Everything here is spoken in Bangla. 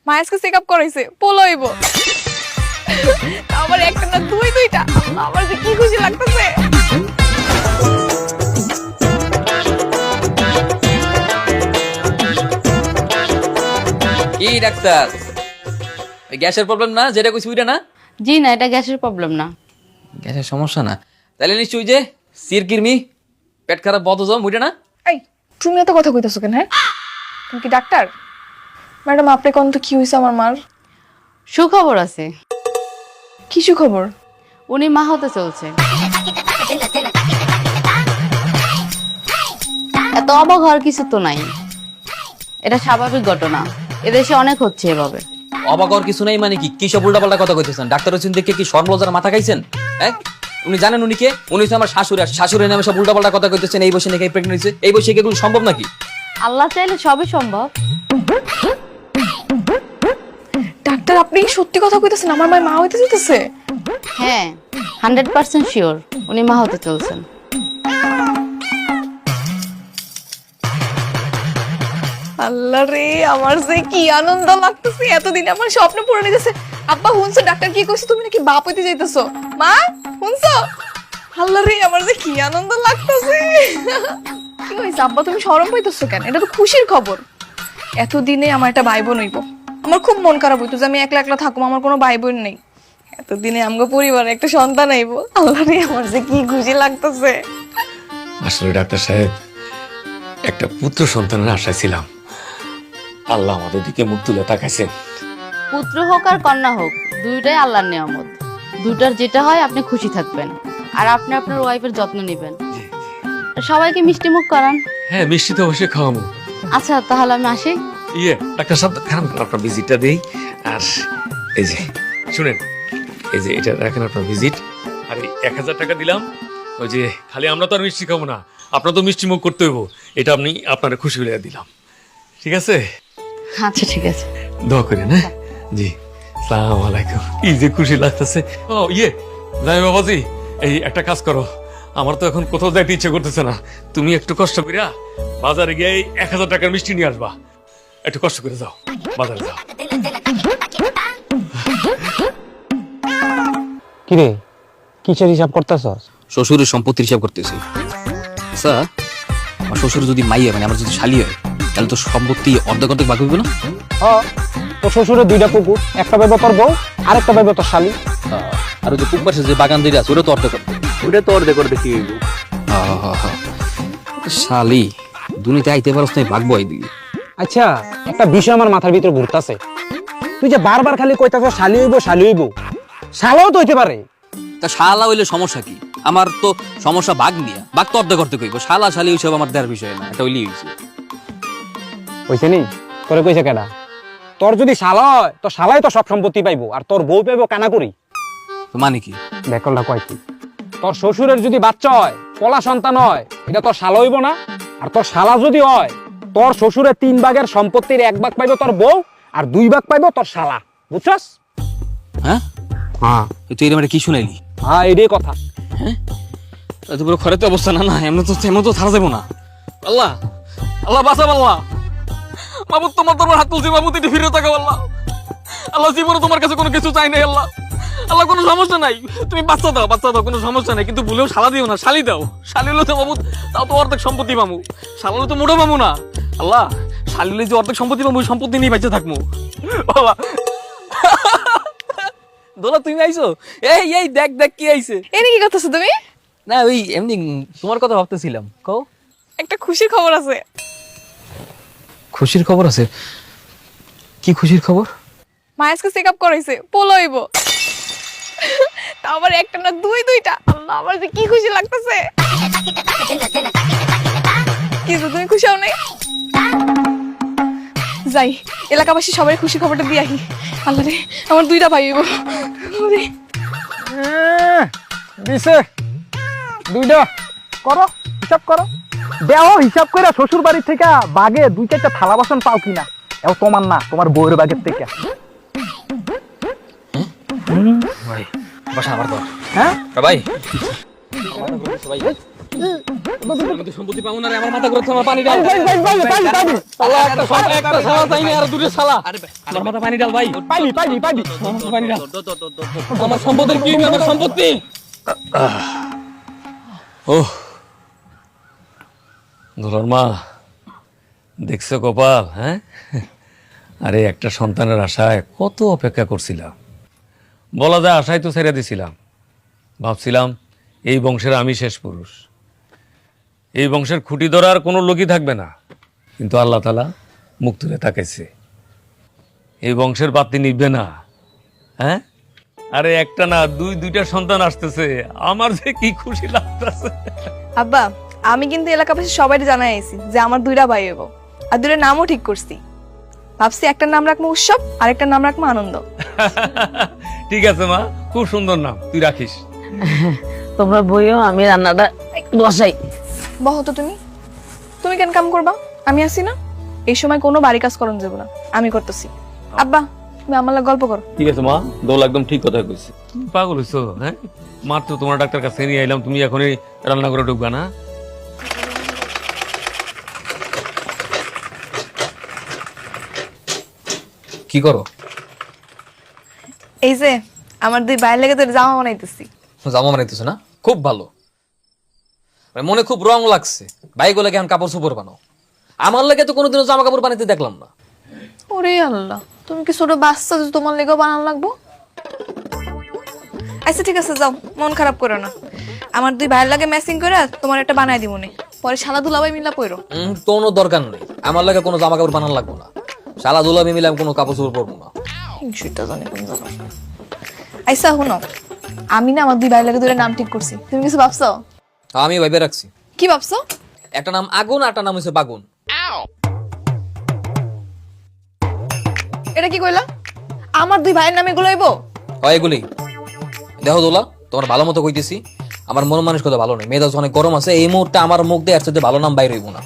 মায়াসকে চেক আপ করাইছে পোলো হইব। আমার একটা না দুইটা, আমার যে কি খুশি লাগতেছে। কি ডাক্তার, গ্যাসের প্রবলেম না যেটা কইছি ওইটা না? জি না, এটা গ্যাসের প্রবলেম না। গ্যাসের সমস্যা না তাহলে নিশ্চয়ই যে সিরকিরমি পেট খারাপ বদহজম ওইটা না? এই তুমি এত কথা কইতাছো কেন? হ্যাঁ তুমি কি ডাক্তার? ম্যাডাম আপনি কোন তো কি হইছে আমার মার? সুখবর আছে, কি সুখবর? উনি মা হতে চলছে। এত অবাক হওয়ার কিছু তো নাই, এটা স্বাভাবিক ঘটনা, এদেশে অনেক হচ্ছে এভাবে। অবাক হওয়ার কিছু নাই মানে কি? কি সব উল্টাপাল্টা কথা কইতেছেন? ডাক্তার হচ্ছেন দেখে কি সর্বলজার মাথা খাইছেন? হ্যাঁ উনি জানেন উনি কে? উনি হচ্ছে আমার শাশুড়ি, আর শাশুড়ির নামে সব উল্টাপাল্টা কথা কইতেছেন। এই বসে নাকি প্রেগনেন্ট হয়েছে, এই বসে কি এগুলো সম্ভব নাকি? আল্লাহ চাইলে সবই সম্ভব। ডাক্তার আপনি কি সত্যি কথা কইতাছেন আমার মায়ের মা হইতে যেতেছে? হ্যাঁ 100% শিওর উনি মা হতে চলছেন। আল্লাহ রে, আমার যে কি আনন্দ লাগতেছে, এতদিন আমার স্বপ্ন পূরণ হইতেছে। আব্বা শুনছো ডাক্তার কি কইছে, তুমি নাকি বাপ হইতে যাইতেছো? মা শুনছো? আল্লাহ রে, আমার যে কি আনন্দ লাগতেছে। কি হইছে আব্বা, তুমি শরম পাইতেছো কেন? এটা তো খুশির খবর। এতদিনে আমার একটা ভাই বোন হইব। আমার খুব মন খারাপ হইতো যে আমি একলা একলা থাকুম, আমার কোনো ভাই বোন নেই। এতদিনে আমগো পরিবারে একটা সন্তান আইব। আল্লাহ রে, আমার যে কি খুশি লাগতেছে। আসলে ডাক্তার সাহেব, একটা পুত্র সন্তানের আশায় ছিলাম। আল্লাহ আমাদের দিকে মুখ তুলে তাকাইছেন। পুত্র হোক আর কন্যা হোক, দুইটাই আল্লাহর নিয়ামত। দুটার যেটা হয় আপনি খুশি থাকবেন, আর আপনি আপনার ওয়াইফের যত্ন নেবেন। সবাইকে মিষ্টি মুখ করান। হ্যাঁ মিষ্টি তো অবশ্যই খাওয়াবো। আচ্ছা তাহলে আমি আসি। ডাক্তার সাহেব খারাপ আপনার ভিজিটটা দেই। আর এই যে শুনেন, এই যে এটা রাখেন আপনার ভিজিট। আর এই 1000 টাকা দিলাম, ওই যে খালি আমরা তো আর মিষ্টি খাবো না, আপনার তো মিষ্টি মুখ করতে হইব। এটা আপনি আপনার খুশি হলে দিলাম, ঠিক আছে? আচ্ছা ঠিক আছে। দোয়া করেন। হ্যাঁ জি, সালাম আলাইকুম। কি যে খুশি লাগতেছে। ও যাই বাবাজি, এই একটা কাজ করো, আমার তো এখন কোথাও যাইতে ইচ্ছে করতেছে না। তুমি একটু কষ্ট করিয়া বাজারে গিয়ে 1000 টাকার মিষ্টি নিয়ে আসবা। একটু কষ্ট করে যাও, বাজারে যাও। কিরে কিসের হিসাব করতেছস? শ্বশুরের সম্পত্তির হিসাব করতেছি। আচ্ছা আমার শ্বশুর যদি মাইয়া মানে আমার যদি শালি হয়, তাহলে তো সম্পত্তি অর্ধেক অর্ধেক ভাগ হইবে না? তোর শ্বশুরের 2টা কুকুর, একটা পাইব তোর বউ, আরেকটা পাইব তোর শালি। আর ওই যে পুকুর পাশে যে বাগান দিয়ে আছে ওটা তো অর্ধেক অর্ধেক। ওটা তো অর্ধেক করে দেখি হইব। শালি দুনিতে আইতে পারছ না, ভাগবো দিকে। আচ্ছা একটা বিষয় আমার মাথার ভিতরে ঘুরতাছে। তুই যে বারবার খালি কইতাছস শালি হইব শালি হইব, শালাও তো হইতে পারে। তা শালা হইলে সমস্যা কি? আমার তো সমস্যা ভাগ নিয়ে, ভাগ তো অর্ধেক অর্ধেক হইব। শালা শালি ওইসব আমার দেওয়ার বিষয় না, এটা হইলেই হয়েছে। কইছে নি তোরে কইছে কেডা? তোর যদি শালা হয় তো শালাই তো সব সম্পত্তি পাইবো, আর তোর বউ পাইবো কানা করি। তো মানে কি? দেখলটা কয় কি? তোর শ্বশুরের যদি বাচ্চা হয়, পলা সন্তান হয়, এটা তোর শালা হইব না? আর তোর শালা যদি হয়, তোর শ্বশুরের 3 ভাগের সম্পত্তির 1 ভাগ পাইবো তোর বউ, আর 2 ভাগ পাইবো তোর শালা। বুঝছস? হ্যাঁ হ্যাঁ তুই এরকম কি শুনাইলি? হ্যাঁ এটাই কথা। হ্যাঁ এত বড় খরে তো অবস্থা না, না এমন তো থাকা যাবো না। আল্লাহ আল্লাহ বাঁচা আল্লাহ। মাবুদ তোমার তোমার হাত তুলছি, মাবুদ এটি ফিরে থাকা আল্লাহ। আল্লাহ জীবনে তোমার কাছে কোনো কিছু চাই নাই আল্লাহ। আল্লাহ কোনো সমস্যা নাই, তুমি বাচ্চা দাও কোনো সমস্যা নাই, কিন্তু ভুলেও শালা দিও না। শালি দাও, শালি হলে তো মামুদ তাও তো অর্ধেক সম্পত্তি পামু, শালা হলে তো মোটা পামু না। আল্লাহ শালি হলে যে অর্ধেক সম্পত্তি পামু, সম্পত্তি নিয়ে বেঁচে থাকবো আল্লাহ। দোলা তুমি আইছো? এই দেখ দেখ কি আইছে। এনে কি করতেছো তুমি? না ওই এমনি তোমার কথা ভাবতেছিলাম। কও। একটা খুশির খবর আছে। খুশির খবর আছে? কি খুশির খবর? মায়াসকে চেক আপ করাইছে পোলো হইব। তা আবার একটা না দুইটা, আল্লাহ আমার যে কি খুশি লাগতেছে। কি যে তুমি খুশি হও নাই? যাই এলাকাবাসী সবাই খুশি খবরটা দিয়ে আহি। আল্লাহ রে, আমার 2টা ভাই হইব। দিছে 2টা করো, হিসাব করো। দেও হিসাব করে শ্বশুর বাড়ি থেকে বাগে 2-4টা থালা বাসন পাও কিনা। এও তোমার না, তোমার বউয়ের বাগের থেকে। ভাই বাসা আমার তো। হ্যাঁ ভাই আমি তো সম্পত্তি পাবো না রে, আমার মাথা ঘুরছে, আমার পানি ডাল। আল্লাহ, একটা শালা চাই না, আর দুটো শালা। আমার মাথা পানি ডাল ভাই, পাইবি আমার মাথা পানি ডাল। আমার সম্পত্তির কি হইবে, আমার সম্পত্তি? ওহ দুলার মা, দেখছো কপাল, হ্যাঁ? আরে একটা সন্তানের আশায় কত অপেক্ষা করছিলাম, বলা যায় আশায় তো ছেড়ে দিছিলাম। ভাবছিলাম এই বংশের আমি শেষ পুরুষ, এই বংশের খুঁটি ধরার কোনো লোকই থাকবে না। কিন্তু আল্লাহ তাআলা মুখ তুলে তাকাইছে, এই বংশের বাতি নিভবে না। হ্যাঁ, আরে একটা না দুইটা সন্তান আসতেছে, আমার যে কি খুশি লাগতেছে। আব্বা, আমি কিন্তু এলাকাবাসী সবাই জানাই আইছি যে আমার 2টা ভাই হইব, আর 2টার নামও ঠিক করছি। ভাবছি একটার নাম রাখবো উৎসব, আর একটার নাম রাখবো আনন্দ। ঠিক আছে মা, খুব সুন্দর নাম, তুই রাখিস। তোমরা বইও, আমি রান্নাটা একটু বসাই। বহো তো তুমি, তুমি কেন কাম করবা? আমি আছি না, এই সময় কোনো বাড়ি কাজ করন যাবো না, আমি করতেছি। আব্বা, তুমি আমার লাগে গল্প করো। ঠিক আছে মা, দোল একদম ঠিক কথা কইছে। পাগল হইছো? হ্যাঁ, মাত্র তোমার ডাক্তার কাছে নিয়ে আইলাম, তুমি এখনই রান্না করে ঢুকবা না? কি করো? এই যে আমার 2 ভাইয়ের লেগে তোর জামা বানাইতেছি। জামা বানাইতেছো না? খুব ভালো, মনে খুব রং লাগছে। ভাই গুলো কেমন কাপড় চোপড় বানাও, আমার লাগে তো কোনোদিনও জামা কাপড় বানাইতে দেখলাম না। ওরে আল্লাহ, তুমি কি ছোট বাচ্চা যে তোমার লেগেও বানানো লাগবো? আচ্ছা ঠিক আছে, যাও, মন খারাপ করো না। আমার 2 ভাইয়ের লাগে ম্যাচিং করে তোমার একটা বানাই দিব নে, পরে শালা দুলাভাই মিলা পইরো। কোনো দরকার নেই, আমার লাগে কোনো জামা কাপড় বানানো লাগবো না। শালা দুলামি মিলে আমি কোনো কাপড় চোপড় পরবো না। হিংসুটা জানে কোন জায়গা। আচ্ছা শুনো, আমি না আমার 2 ভাইয়ের লাগে 2টা নাম ঠিক করছি, তুমি কিছু ভাবছো? আমি ভাইবে রাখছি, কি ভাবছো? একটা নাম আগুন, একটা নাম হচ্ছে বাগুন। এটা কি কইলা? আমার 2 ভাইয়ের নাম এগুলো হইব? হয় এগুলি। দেখো দোলা, তোমার ভালো মতো কইতেছি, আমার মন মানসিকতা ভালো নেই, মেজাজ অনেক গরম আছে, এই মুহূর্তে আমার মুখ দিয়ে একসাথে ভালো নাম বাইর হইব না।